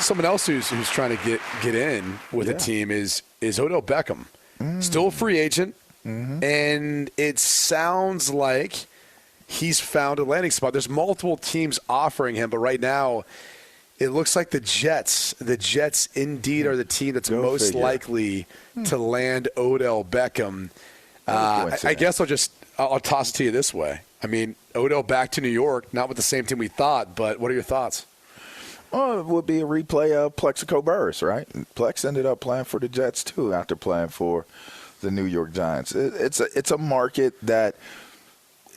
someone else who's trying to get in with the team is Odell Beckham. Still a free agent, and it sounds like he's found a landing spot. There's multiple teams offering him, but right now it looks like the Jets indeed are the team that's most likely to land Odell Beckham. I guess I'll toss it to you this way. I mean, Odell back to New York, not with the same team we thought, but what are your thoughts? Well, it would be a replay of Plexico Burress, right? Plex ended up playing for the Jets too after playing for the New York Giants. It's a market that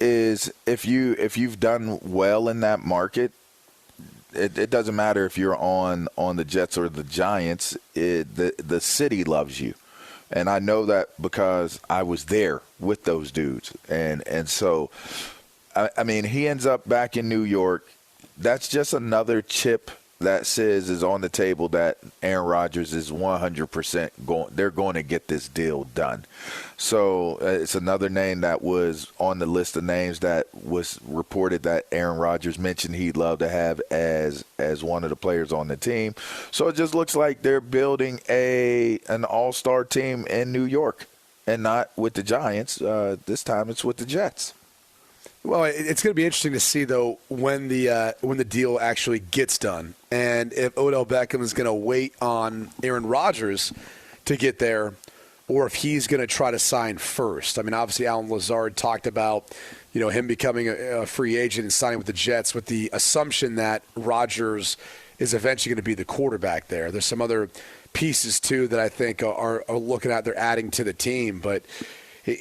is, if you've done well in that market, it doesn't matter if you're on the Jets or the Giants. The city loves you. And I know that because I was there with those dudes. And so, I mean, he ends up back in New York. That's just another chip that says is on the table that Aaron Rodgers is 100% going. They're going to get this deal done. So it's another name that was on the list of names that was reported that Aaron Rodgers mentioned he'd love to have as one of the players on the team. So it just looks like they're building an all-star team in New York, and not with the Giants. This time it's with the Jets. Well, it's going to be interesting to see, though, when the deal actually gets done, and if Odell Beckham is going to wait on Aaron Rodgers to get there, or if he's going to try to sign first. I mean, obviously, Alan Lazard talked about him becoming a free agent and signing with the Jets with the assumption that Rodgers is eventually going to be the quarterback there. There's some other pieces too that I think are looking at. They're adding to the team, but he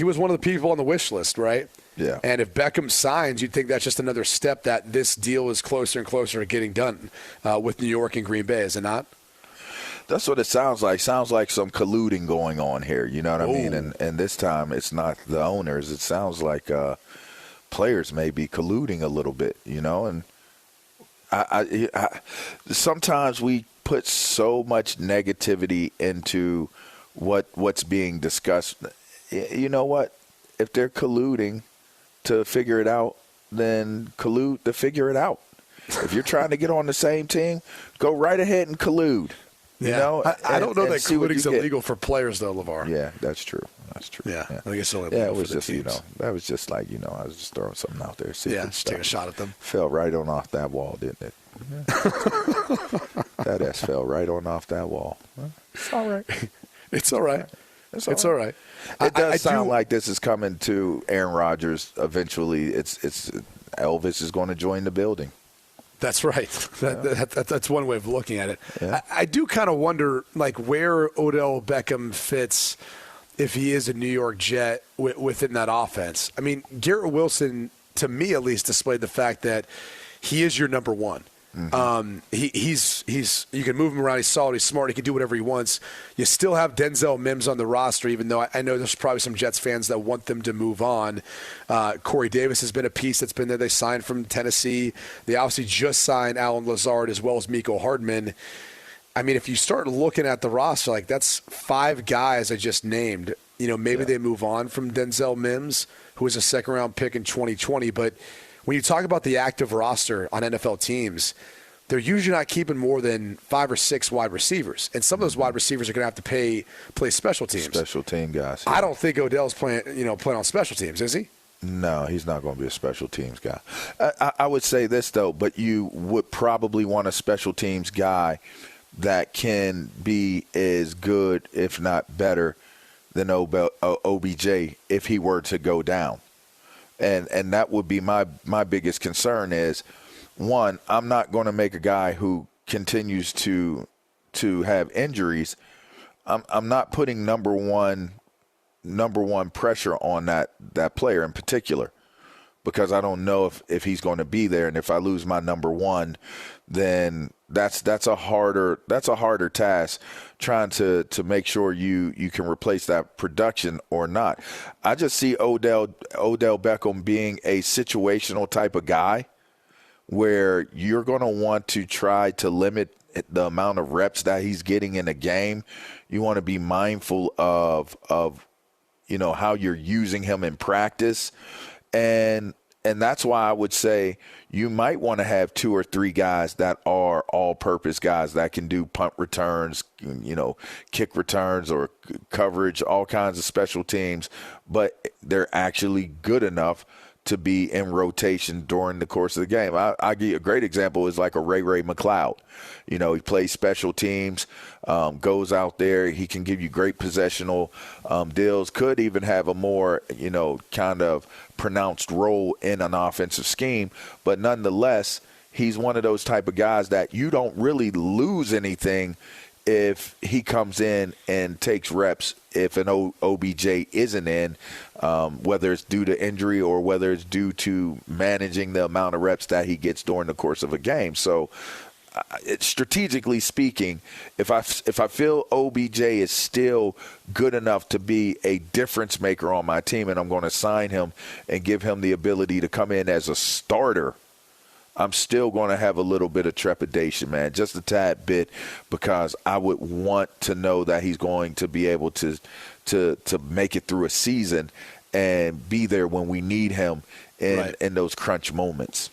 was one of the people on the wish list, right? Yeah. And if Beckham signs, you'd think that's just another step that this deal is closer and closer to getting done with New York and Green Bay, is it not? That's what it sounds like. Sounds like some colluding going on here. You know what I mean? And this time it's not the owners. It sounds like players may be colluding a little bit, And I sometimes we put so much negativity into what's being discussed. You know what? If they're colluding to figure it out, then collude to figure it out. If you're trying to get on the same team, go right ahead and collude. You know? I don't know that colluding's illegal for players, though, LaVar. Yeah, that's true. Yeah. I think it's only it was just, that was just like, I was just throwing something out there. See just take a shot at them. Fell right on off that wall, didn't it? Yeah. That ass fell right on off that wall. It's all right. It's all right. It's all right. It does sound like this is coming to Aaron Rodgers eventually. It's Elvis is going to join the building. That's right. That's one way of looking at it. Yeah. I do kind of wonder, where Odell Beckham fits if he is a New York Jet within that offense. I mean, Garrett Wilson, to me at least, displayed the fact that he is your number one. Mm-hmm. He's you can move him around. He's solid. He's smart. He can do whatever he wants. You still have Denzel Mims on the roster, even though I know there's probably some Jets fans that want them to move on. Corey Davis has been a piece that's been there. They signed from Tennessee. They obviously just signed Alan Lazard as well as Mecole Hardman. I mean, if you start looking at the roster, that's 5 guys I just named. Maybe they move on from Denzel Mims, who was a second-round pick in 2020, but when you talk about the active roster on NFL teams, they're usually not keeping more than 5 or 6 wide receivers. And some of those wide receivers are going to have to play special teams. Special team guys. Yeah. I don't think Odell's playing on special teams, is he? No, he's not going to be a special teams guy. I would say this, though, but you would probably want a special teams guy that can be as good, if not better, than OBJ if he were to go down. And that would be my biggest concern is, one, I'm not going to make a guy who continues to have injuries. I'm not putting number one pressure on that player in particular, because I don't know if he's going to be there. And if I lose my number one, then that's a harder task, trying to make sure you can replace that production or not. I just see Odell Beckham being a situational type of guy where you're going to want to try to limit the amount of reps that he's getting in a game. You want to be mindful of how you're using him in practice, and and that's why I would say you might want to have 2 or 3 guys that are all-purpose guys that can do punt returns, kick returns or coverage, all kinds of special teams, but they're actually good enough to be in rotation during the course of the game. I give you a great example is like a Ray McLeod. He plays special teams, goes out there. He can give you great possessional deals, could even have a more, kind of pronounced role in an offensive scheme. But nonetheless, he's one of those type of guys that you don't really lose anything if he comes in and takes reps if an OBJ isn't in, whether it's due to injury or whether it's due to managing the amount of reps that he gets during the course of a game. So strategically speaking, if I feel OBJ is still good enough to be a difference maker on my team and I'm going to sign him and give him the ability to come in as a starter, I'm still going to have a little bit of trepidation, man, just a tad bit, because I would want to know that he's going to be able to make it through a season and be there when we need him in those crunch moments.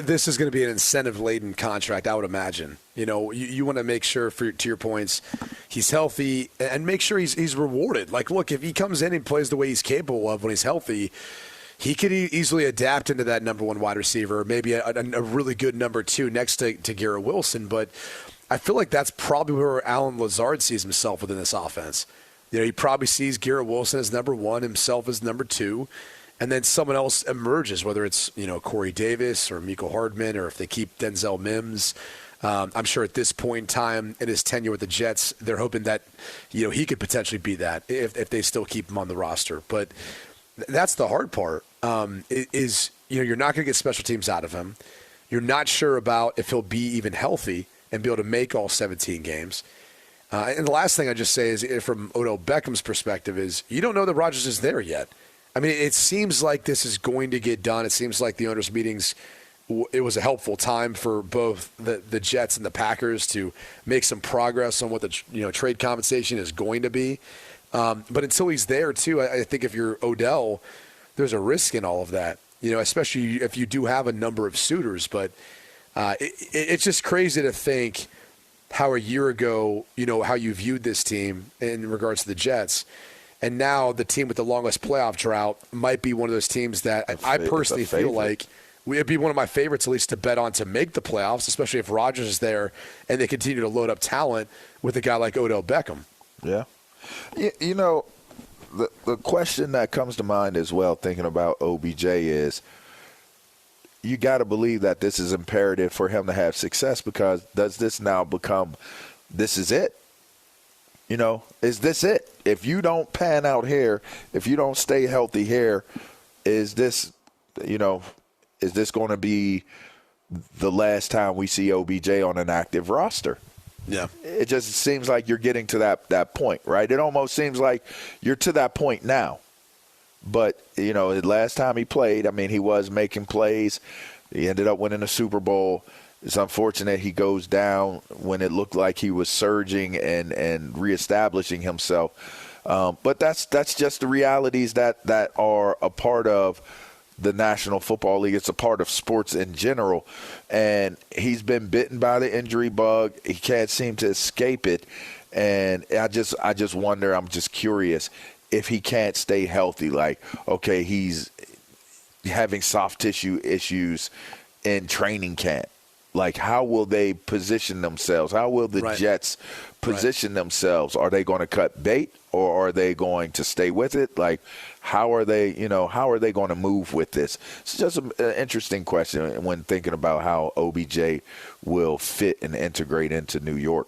This is going to be an incentive-laden contract, I would imagine. You want to make sure, to your points, he's healthy and make sure he's rewarded. Like, look, if he comes in and plays the way he's capable of when he's healthy, he could easily adapt into that number 1 wide receiver, maybe a really good number 2 next to Garrett Wilson. But I feel like that's probably where Alan Lazard sees himself within this offense. He probably sees Garrett Wilson as number 1, himself as number 2, and then someone else emerges, whether it's Corey Davis or Mecole Hardman, or if they keep Denzel Mims. I'm sure at this point in time in his tenure with the Jets, they're hoping that he could potentially be that if they still keep him on the roster. But that's the hard part. You're not going to get special teams out of him. You're not sure about if he'll be even healthy and be able to make all 17 games. And the last thing I just say is, from Odell Beckham's perspective, is you don't know that Rodgers is there yet. I mean, it seems like this is going to get done. It seems like the owners' meetings, it was a helpful time for both the Jets and the Packers to make some progress on what the trade compensation is going to be. But until he's there, too, I think if you're Odell, there's a risk in all of that, especially if you do have a number of suitors. But it's just crazy to think how a year ago, how you viewed this team in regards to the Jets. And now the team with the longest playoff drought might be one of those teams that I personally feel like it'd be one of my favorites, at least, to bet on to make the playoffs, especially if Rodgers is there and they continue to load up talent with a guy like Odell Beckham. Yeah. The question that comes to mind as well, thinking about OBJ, is you got to believe that this is imperative for him to have success, because does this now become this is it? Is this it? If you don't pan out here, if you don't stay healthy here, is this going to be the last time we see OBJ on an active roster? Yeah. It just seems like you're getting to that point, right? It almost seems like you're to that point now. But, the last time he played, he was making plays. He ended up winning a Super Bowl. It's unfortunate he goes down when it looked like he was surging and reestablishing himself. But that's just the realities that are a part of the National Football League. It's a part of sports in general. And he's been bitten by the injury bug. He can't seem to escape it. And I just wonder, I'm just curious, if he can't stay healthy. Like, okay, he's having soft tissue issues in training camp. Like, how will they position themselves? How will the Jets position themselves? Are they going to cut bait, or are they going to stay with it? Like, how are they going to move with this? It's just an interesting question when thinking about how OBJ will fit and integrate into New York.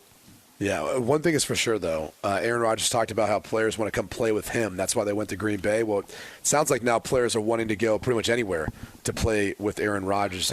Yeah, one thing is for sure, though. Aaron Rodgers talked about how players want to come play with him. That's why they went to Green Bay. Well, it sounds like now players are wanting to go pretty much anywhere to play with Aaron Rodgers.